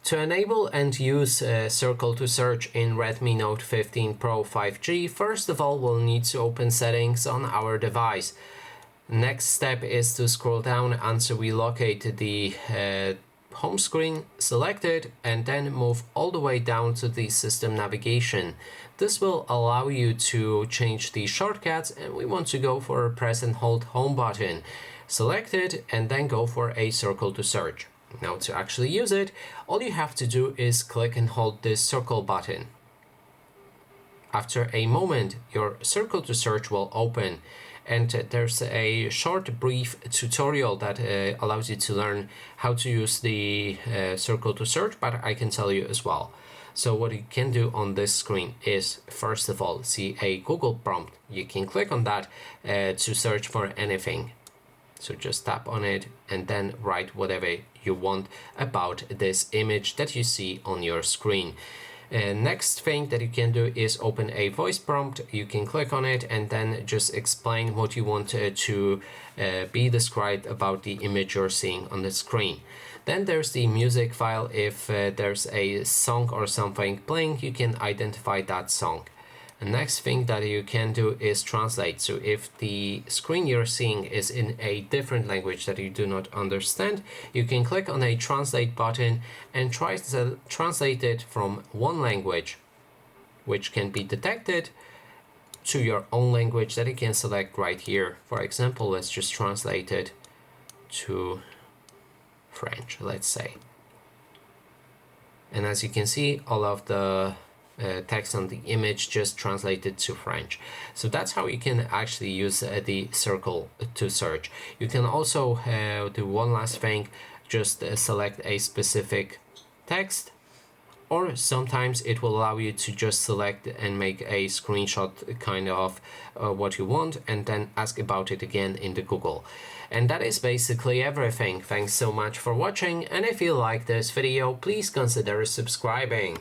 To enable and use Circle to Search in Redmi Note 15 Pro 5G, first of all we'll need to open settings on our device. Next step is to scroll down until we locate the home screen, select it, and then move all the way down to the system navigation. This will allow you to change the shortcuts, and we want to go for a press and hold home button. Select it and then go for a Circle to Search. Now to actually use it, all you have to do is click and hold this circle button. After a moment, your Circle to Search will open, and there's a short brief tutorial that allows you to learn how to use the Circle to Search, but I can tell you as well. So what you can do on this screen is, first of all, see a Google prompt. You can click on that to search for anything. So just tap on it and then write whatever you want about this image that you see on your screen. Next thing that you can do is open a voice prompt. You can click on it and then just explain what you want to be described about the image you're seeing on the screen. Then there's the music file. If there's a song or something playing, you can identify that song. The next thing that you can do is translate. So if the screen you're seeing is in a different language that you do not understand, you can click on a translate button and try to translate it from one language, which can be detected, to your own language that you can select right here. For example, let's just translate it to French, let's say. And as you can see, all of the text on the image just translated to French. So that's how you can actually use the Circle to Search. You can also do one last thing, just select a specific text, or sometimes it will allow you to just select and make a screenshot kind of what you want and then ask about it again in the Google. And that is basically everything. Thanks so much for watching, and if you like this video, please consider subscribing.